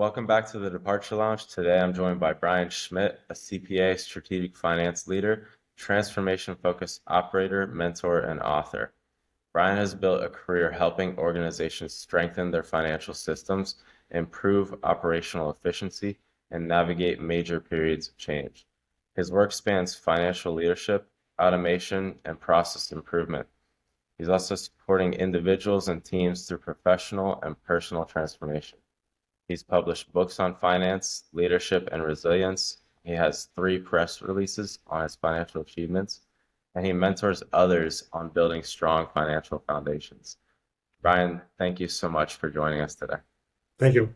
Welcome back to the Departure Lounge. Today I'm joined by Bryan Schmidt, a CPA, strategic finance leader, transformation-focused operator, mentor, and author. Bryan has built a career helping organizations strengthen their financial systems, improve operational efficiency, and navigate major periods of change. His work spans financial leadership, automation, and process improvement. He's also supporting individuals and teams through professional and personal transformation. He's published books on finance, leadership, and resilience. He has 3 press releases on his financial achievements, and he mentors others on building strong financial foundations. Bryan, thank you so much for joining us today. Thank you.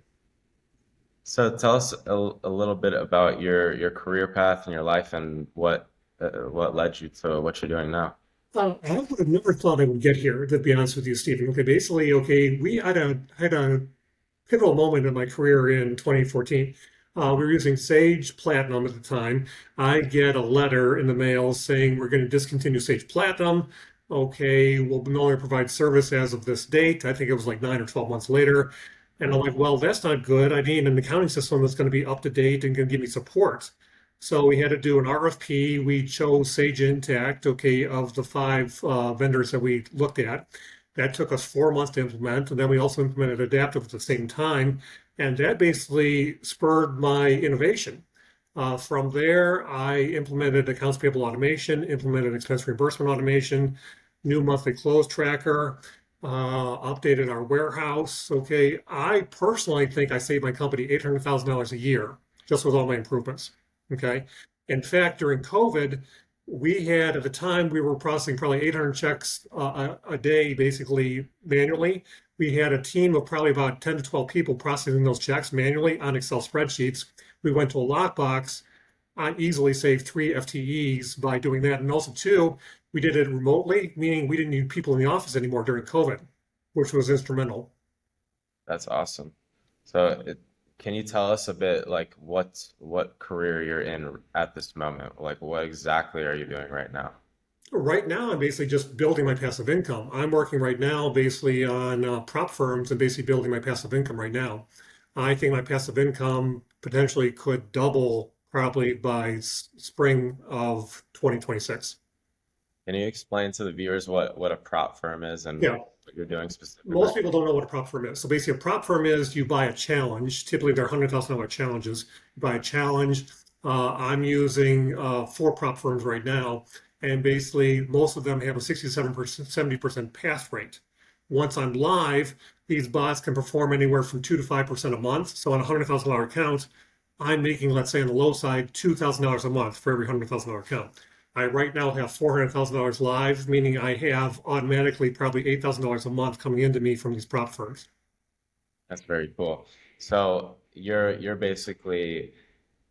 So tell us a little bit about your career path and your life and what led you to what you're doing now. I would have never thought I would get here, to be honest with you, Stephen. We had a pivotal moment in my career in 2014. We were using Sage Platinum at the time. I get a letter in the mail saying we're going to discontinue Sage Platinum. Okay, we'll no longer provide service as of this date. I think it was like 9 or 12 months later. And I'm like, well, that's not good. I need an accounting system that's going to be up to date and going to give me support. So we had to do an RFP. We chose Sage Intacct, okay, of the 5 vendors that we looked at. That took us 4 months to implement, and then we also implemented Adaptive at the same time, and that basically spurred my innovation. From there, I implemented accounts payable automation, implemented expense reimbursement automation, new monthly close tracker, updated our warehouse. Okay, I personally think I saved my company $800,000 a year just with all my improvements. Okay, in fact, during COVID, we had at the time we were processing probably 800 checks a day, basically manually. We had a team of probably about 10 to 12 people processing those checks manually on Excel spreadsheets. We went to a lockbox. I easily saved 3 FTEs by doing that. And also, two, we did it remotely, meaning we didn't need people in the office anymore during COVID, which was instrumental. That's awesome. Can you tell us a bit like what career you're in at this moment? Like what exactly are you doing right now? Right now, I'm basically just building my passive income. I'm working right now basically on prop firms and basically building my passive income right now. I think my passive income potentially could double probably by spring of 2026. Can you explain to the viewers what a prop firm is and Yeah, what you're doing specifically? most people don't know what a prop firm is. So basically, a prop firm is you buy a challenge. Typically, they're $100,000 challenges. You buy a challenge. I'm using 4 prop firms right now, and basically, most of them have a 67%, 70% pass rate. Once I'm live, these bots can perform anywhere from 2 to 5% a month. So on a $100,000 account, I'm making, let's say on the low side, $2,000 a month for every $100,000 account. I right now have $400,000 live, meaning I have automatically probably $8,000 a month coming into me from these prop firms. That's very cool. So you're basically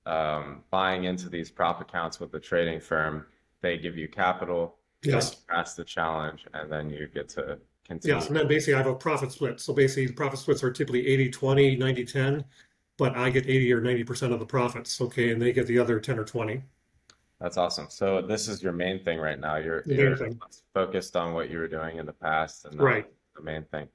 buying into these prop accounts with the trading firm. They give you capital, then you Yes, pass the challenge, and then you get to yes. continue. And then basically I have a profit split. So basically the profit splits are typically 80-20, 90-10, but I get 80 or 90% of the profits, okay, and they get the other 10 or 20. That's awesome. So this is your main thing right now. You're The main you're thing. focused on what you were doing in the past, and now Right. the main thing.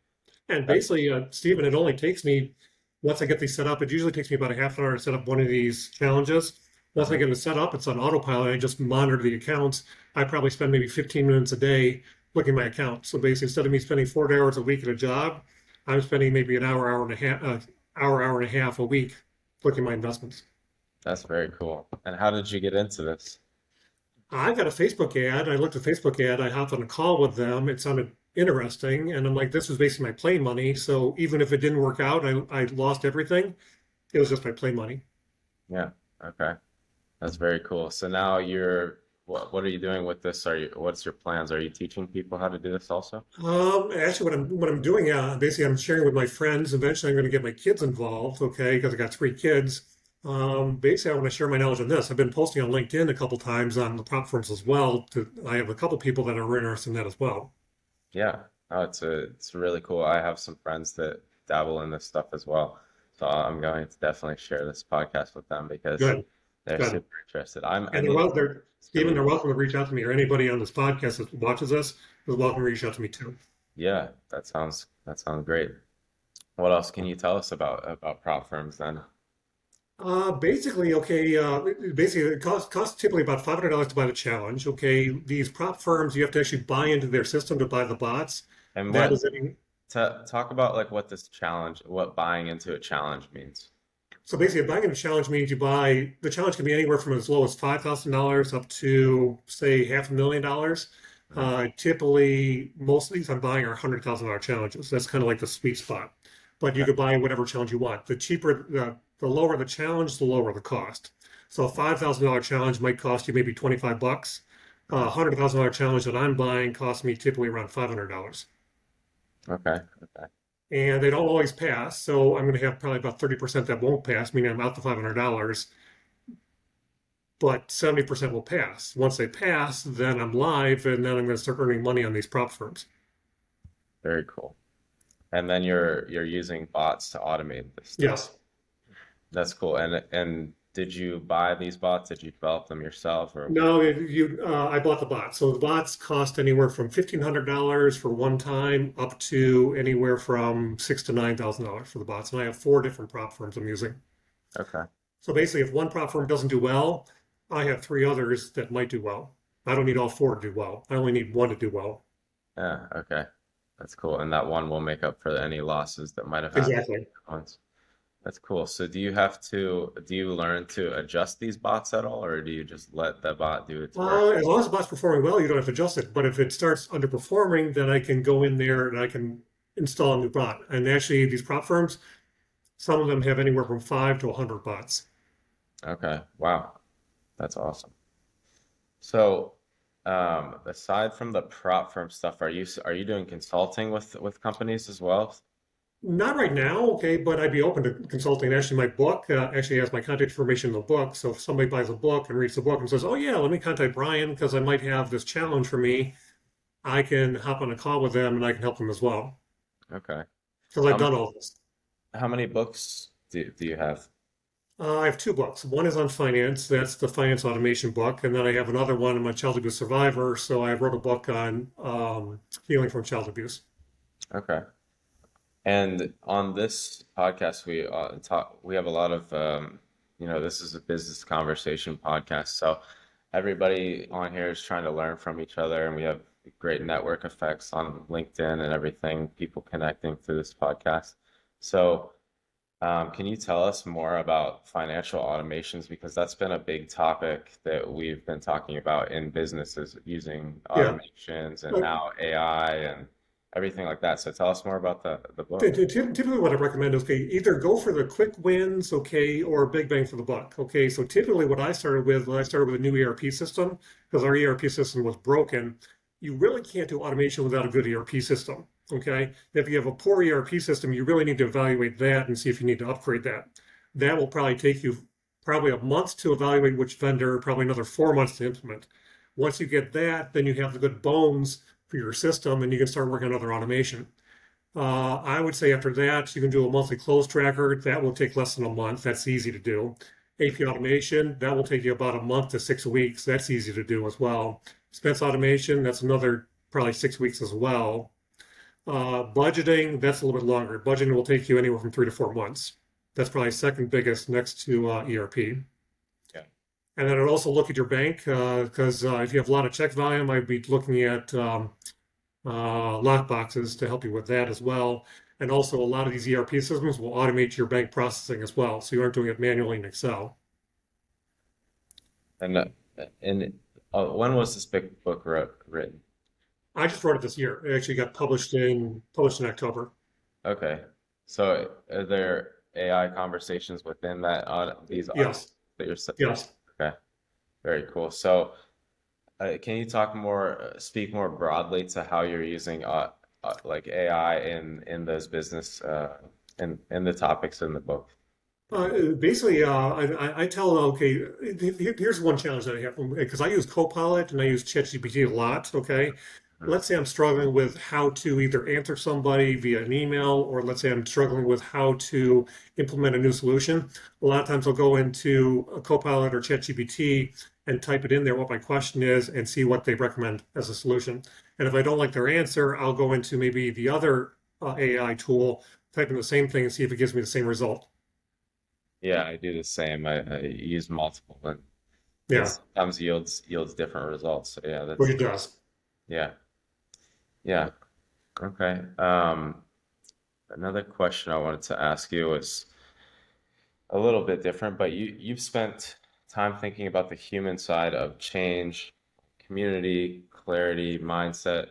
And That's basically, Stephen, it only takes me, once I get these set up, it usually takes me about a half an hour to set up one of these challenges. Once I Mhm. get it set up, it's on autopilot. I just monitor the accounts. I probably spend maybe 15 minutes a day looking at my account. So basically, instead of me spending 4 hours a week at a job, I'm spending maybe an hour, hour and a half a week looking at my investments. that's very cool. And how did you get into this? I got a Facebook ad. I looked at a Facebook ad. I hopped on a call with them. It sounded interesting. And I'm like, this was basically my play money. So even if it didn't work out, I lost everything. It was just my play money. Yeah. Okay. That's very cool. So now what are you doing with this? What's your plans? Are you teaching people how to do this also? Actually, what I'm doing, basically, I'm sharing with my friends. Eventually, I'm going to get my kids involved, okay, because I got 3 kids. Basically, I want to share my knowledge on this. I've been posting on LinkedIn a couple times on the prop firms as well. I have a couple people that are interested in that as well. Yeah. Oh, it's really cool. I have some friends that dabble in this stuff as well. So I'm going to definitely share this podcast with them because Good, they're good. super interested. I And mean, Stephen, they're welcome to reach out to me, or anybody on this podcast that watches us is welcome to reach out to me too. yeah, that sounds great. What else can you tell us about prop firms then? Basically, okay, basically it costs typically about $500 to buy the challenge. Okay, these prop firms, you have to actually buy into their system to buy the bots. And That what is any, to talk about like what this challenge, what buying into a challenge means. so basically buying into a challenge means you buy, the challenge can be anywhere from as low as $5,000 up to say $500,000. Mhm. Typically, most of these I'm buying are $100,000 challenges. That's kind of like the sweet spot. But you Okay. could buy whatever challenge you want. The lower the challenge, the lower the cost. So a $5,000 challenge might cost you maybe 25 bucks. A Mhm. $100,000 challenge that I'm buying costs me typically around $500. Okay. Okay. And they don't always pass. So I'm going to have probably about 30% that won't pass, meaning I'm out the $500, but 70% will pass. Once they pass, then I'm live, and then I'm going to start earning money on these prop firms. Very cool. And then you're using bots to automate this stuff. Yes. That's cool. And did you buy these bots? Did you develop them yourself or No, I bought the bots. So the bots cost anywhere from $1,500 for one time up to anywhere from $6,000 to $9,000 for the bots. And I have four different prop firms I'm using. okay. So basically, if one prop firm doesn't do well, I have three others that might do well. I don't need all four to do well. I only need one to do well. Yeah, okay. That's cool. And that one will make up for any losses that might have happened Exactly. once. That's cool. So do you learn to adjust these bots at all, or do you just let the bot do its work? As long as the bot's performing well, you don't have to adjust it. But if it starts underperforming, then I can go in there and I can install a new bot. And actually, these prop firms, some of them have anywhere from 5 to 100 bots. Okay. Wow. That's awesome. So, aside from the prop firm stuff, are you doing consulting with companies as well? Not right now, okay, but I'd be open to consulting. Actually, my book actually has my contact information in the book. So if somebody buys a book and reads the book and says, "Oh yeah, let me contact Bryan because I might have this challenge for me," I can hop on a call with them and I can help them as well Okay. because I've How done many all this. how many books do you have? I have two books. One is on finance. That's the finance automation book, and then I have another one. I'm a child abuse survivor, so I wrote a book on healing from child abuse. Okay. And on this podcast, we have a lot of this is a business conversation podcast. So everybody on here is trying to learn from each other, and we have great network effects on LinkedIn and everything, people connecting through this podcast. So can you tell us more about financial automations? Because that's been a big topic that we've been talking about in businesses using Yeah. automations and Uh, now AI and everything like that. So tell us more about the book. Typically, what I recommend is okay, either go for the quick wins, okay, or big bang for the buck. Okay, so typically, what I started with, when I started with a new ERP system, because our ERP system was broken, you really can't do automation without a good ERP system. Okay, if you have a poor ERP system, you really need to evaluate that and see if you need to upgrade that. That will probably take you probably a month to evaluate which vendor, probably another 4 months to implement. Once you get that, then you have the good bones for your system, and you can start working on other automation. I would say after that, you can do a monthly close tracker. That will take less than a month. That's easy to do. AP automation, that will take you about a month to 6 weeks. That's easy to do as well. Expense automation, that's another probably 6 weeks as well. Budgeting, that's a little bit longer. Budgeting will take you anywhere from 3 to 4 months. That's probably second biggest next to ERP. Yeah. And then I'd also look at your bank because if you have a lot of check volume, I'd be looking at lock boxes to help you with that as well. And also, a lot of these ERP systems will automate your bank processing as well, so you aren't doing it manually in Excel. And when was this big book written? I just wrote it this year. It actually got published in October. Okay. So are there AI conversations within that these Yes, that yes. okay, very cool. So can you talk more, speak more broadly to how you're using like AI in those business in the topics in the book? Basically, I tell okay. Here's one challenge that I have because I use Copilot and I use ChatGPT a lot. Okay, Mhm. let's say I'm struggling with how to either answer somebody via an email, or let's say I'm struggling with how to implement a new solution. A lot of times I'll go into a Copilot or ChatGPT and type it in there what my question is and see what they recommend as a solution. And if I don't like their answer, I'll go into maybe the other AI tool type in the same thing and see if it gives me the same result. Yeah, I do the same. I use multiple, and it Yeah, sometimes yields different results. So yeah, which that's it does. yeah, yeah. Okay. Another question I wanted to ask you was a little bit different, but you've spent time thinking about the human side of change, community, clarity, mindset.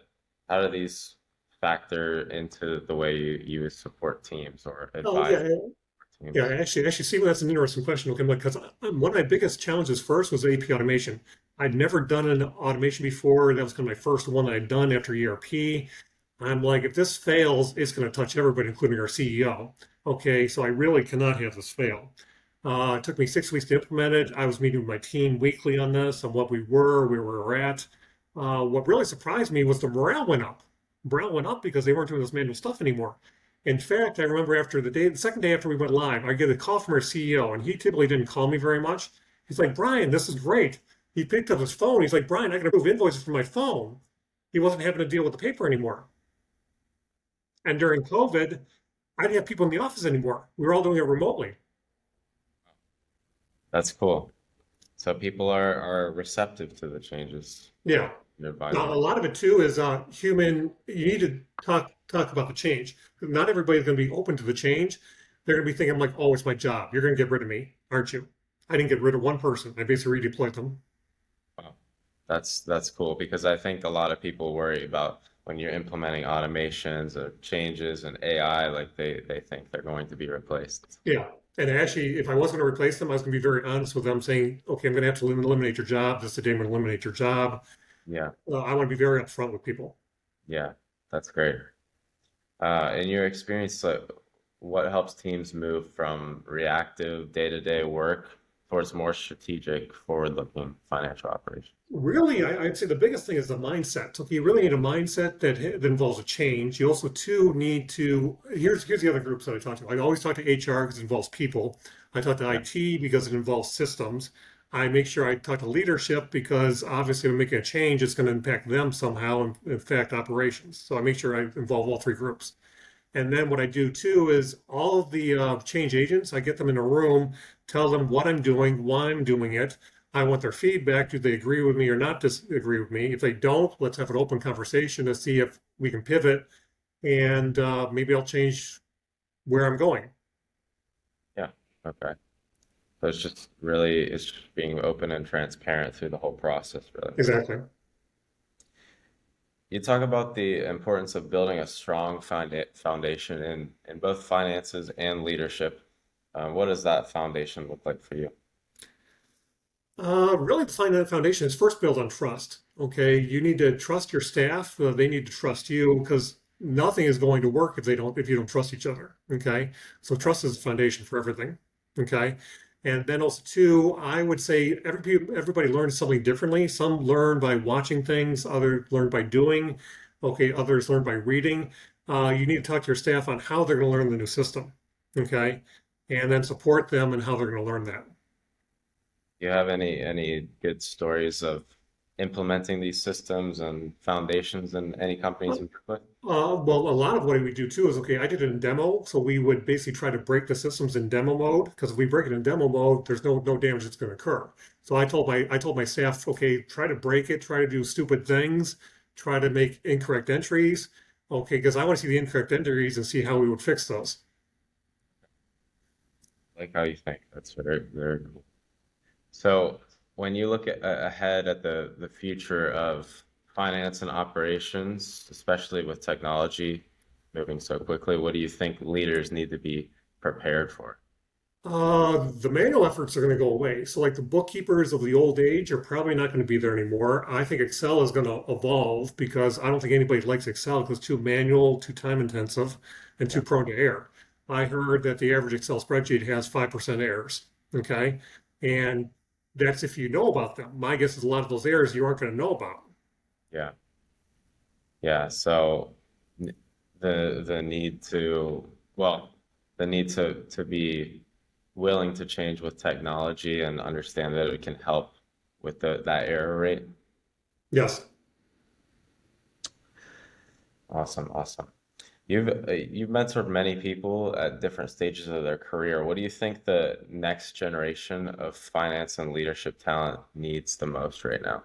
How do these factor into the way you would support teams or Oh advise yeah, yeah. teams? Actually, see, that's an interesting question. Okay, because one of my biggest challenges first was AP automation. I'd never done an automation before. That was kind of my first one that I'd done after ERP. I'm like, if this fails, it's going to touch everybody, including our CEO. Okay, so I really cannot have this fail. It took me 6 weeks to implement it. I was meeting with my team weekly on this, on what we were, where we were at. What really surprised me was the morale went up. Morale went up because they weren't doing this manual stuff anymore. In fact, I remember after the second day after we went live, I get a call from our CEO, and he typically didn't call me very much. He's like, Brian, this is great. He picked up his phone. He's like, Brian, I can approve invoices from my phone. He wasn't having to deal with the paper anymore. And during COVID, I didn't have people in the office anymore. We were all doing it remotely. That's cool. So people are receptive to the changes Yeah. you're Now, advising. a lot of it too is human. You need to talk about the change. Not everybody's going to be open to the change. They're going to be thinking like, "Oh, it's my job. You're going to get rid of me, aren't you?" I didn't get rid of one person. I basically redeployed them. Wow. That's cool because I think a lot of people worry about when you're implementing automations or changes and AI, like they think they're going to be replaced. Yeah. And actually, if I was going to replace them, I was going to be very honest with them, saying, "Okay, I'm going to have to eliminate your job. This is the day I'm going to eliminate your job." Yeah, I want to be very upfront with people. yeah, that's great. In your experience, what helps teams move from reactive day-to-day work towards more strategic, forward-looking financial operations? Really, I'd say the biggest thing is the mindset. Okay, you really need a mindset that involves a change. You also too need to. Here's the other groups that I talk to. I always talk to HR because it involves people. I talk to Yeah, IT because it involves systems. I make sure I talk to leadership because obviously, when making a change, it's going to impact them somehow and impact operations. So I make sure I involve all three groups. And then what I do too is all of the change agents, I get them in a room, tell them what I'm doing, why I'm doing it. I want their feedback. Do they agree with me or not disagree with me? If they don't, let's have an open conversation to see if we can pivot and maybe I'll change where I'm going. yeah, okay. So it's just being open and transparent through the whole process, really. Exactly. You talk about the importance of building a strong foundation in both finances and leadership. What does that foundation look like for you? Really, to find that foundation is first built on trust. Okay, you need to trust your staff. They need to trust you because nothing is going to work if you don't trust each other. Okay, so Yeah, trust is the foundation for everything. Okay, and then also too, I would say everybody learns something differently. Some learn by watching things, others learn by doing. Okay, others learn by reading. You need to talk to your staff on how they're going to learn the new system. Okay, and then support them and how they're going to learn that. do you have any good stories of implementing these systems and foundations in any companies you work with? Well, a lot of what we do too is okay. I did it in demo, so we would basically try to break the systems in demo mode because if we break it in demo mode, there's no damage that's going to occur. So I told my staff, okay, try to break it, try to do stupid things, try to make incorrect entries, okay, because I want to see the incorrect entries and see how we would fix those. Like how you think. That's very cool. So when you look ahead at the future of finance and operations, especially with technology moving so quickly, what do you think leaders need to be prepared for? The manual efforts are going to go away. So, like the bookkeepers of the old age are probably not going to be there anymore. I think Excel is going to evolve because I don't think anybody likes Excel because it's too manual, too time intensive, and Yeah, too prone to error. I heard that the average Excel spreadsheet has 5% errors. Okay. And that's if you know about them. My guess is a lot of those errors you aren't going to know about. yeah, yeah. So n- the need to well, the need to be willing to change with technology and understand that it can help with that error rate. Yes. Awesome, awesome. You've mentored many people at different stages of their career. What do you think the next generation of finance and leadership talent needs the most right now?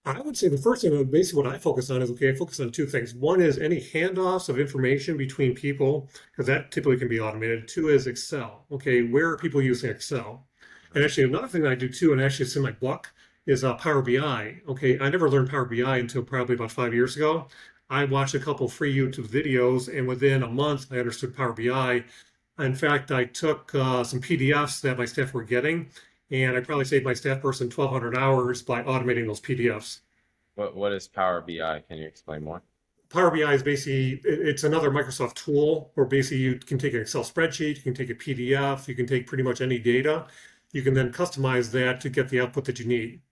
I would say the first thing, basically what I focus on is, okay, I focus on two things. One is any handoffs of information between people, because that typically can be automated. Two is Excel. Okay, where are people using Excel? And actually, another thing that I do too, and actually it's in my book, is Power BI. Okay, I never learned Power BI until probably about 5 years ago. I watched a couple free YouTube videos, and within a month, I understood Power BI. In fact, I took some PDFs that my staff were getting, and I probably saved my staff person 1,200 hours by automating those PDFs. What is Power BI? Can you explain more? Power BI is basically it's another Microsoft tool where basically you can take an Excel spreadsheet, you can take a PDF, you can take pretty much any data. You can then customize that to get the output that you need.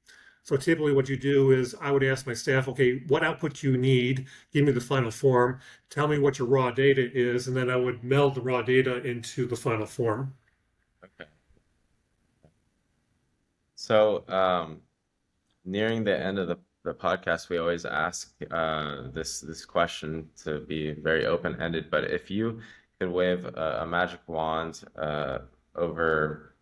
So typically what you do is I would ask my staff, okay, what output you need, give me the final form, tell me what your raw data is, and then I would meld the raw data into the final form. Okay. So, nearing the end of the podcast, we always ask this question to be very open-ended. But if you could wave a magic wand over,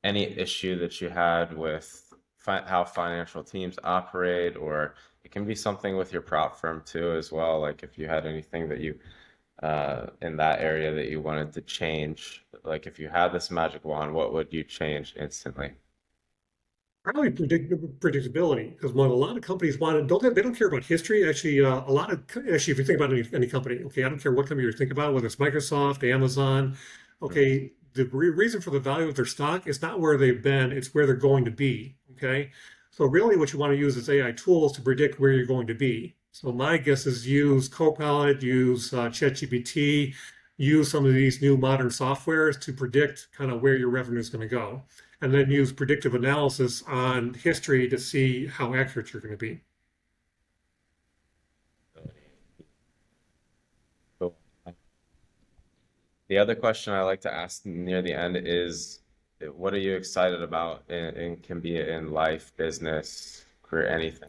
any issue that you had with how financial teams operate, or it can be something with your prop firm too, as well. Like if you had anything that you in that area that you wanted to change, like if you had this magic wand, what would you change instantly? Probably predictability, because what a lot of companies want to don't have, they don't care about history. Actually, a lot of actually, if you think about any company, okay, I don't care what company you're thinking about, whether it's Microsoft, Amazon, Mhm. okay, the reason for the value of their stock is not where they've been, it's where they're going to be. Okay, so really, what you want to use is AI tools to predict where you're going to be. So my guess is use Copilot, use ChatGPT, use some of these new modern softwares to predict kind of where your revenue is going to go and then use predictive analysis on history to see how accurate you're going to be. Cool. The other question I like to ask near the end is, what are you excited about? And can be in life, business, career, anything.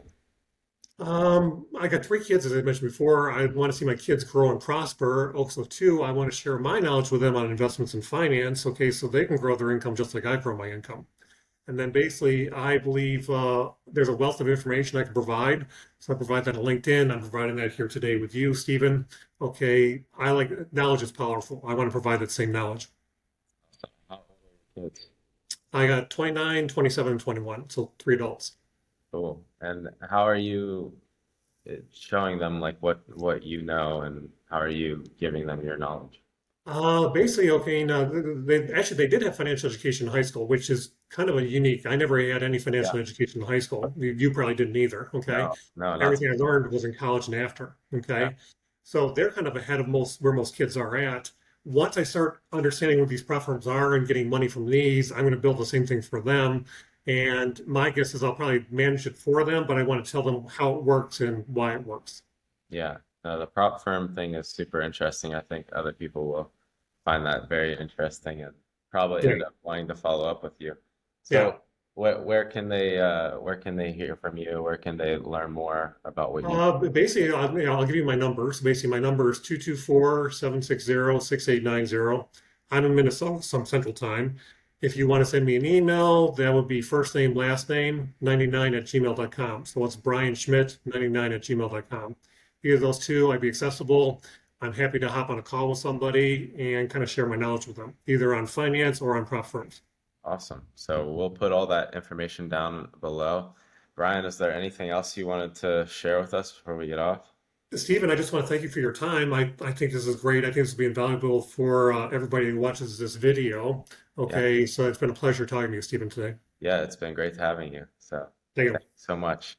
I got three kids, as I mentioned before. I want to see my kids grow and prosper. Also, too, I want to share my knowledge with them on investments and finance, okay, so they can grow their income just like I grow my income. And then basically, I believe there's a wealth of information I can provide. So I provide that on LinkedIn. I'm providing that here today with you, Stephen. Okay, I like knowledge is powerful. I want to provide that same knowledge. How old are your kids? I got 29, 27, and 21, so three adults. Cool. And how are you showing them like what you know, and how are you giving them your knowledge? Basically, okay, now they did have financial education in high school, which is kind of a unique. I never had any Yeah. financial education in high school. You probably didn't either, okay? No, no, not Everything I learned was in college and after, yeah. okay? So they're kind of ahead of most where most kids are at. Once I start understanding what these platforms are and getting money from these, I'm going to build the same thing for them. And my guess is I'll probably manage it for them, but I want to tell them how it works and why it works. Yeah. No, the prop firm thing is super interesting. I think other people will find that very interesting and probably Yeah, end up wanting to follow up with you. yeah. So where can they hear from you? Where can they learn more about what you do? Basically, I'll give you my numbers. Basically, my number is 224-760-6890. I'm in Minnesota, some Central Time. If you want to send me an email, that would be first name, last name, 99 at gmail.com. So it's Bryan Schmidt, 99 at gmail.com. Either of those two, I'd be accessible. I'm happy to hop on a call with somebody and kind of share my knowledge with them, either on finance or on prop firms. Awesome. So we'll put all that information down below. Brian, is there anything else you wanted to share with us before we get off? Stephen, I just want to thank you for your time. I think this is great. I think this will be invaluable for everybody who watches this video. Yeah. Okay, so it's been a pleasure talking to you, Stephen, today. Yeah, it's been great having you. So Thank you. thanks so much.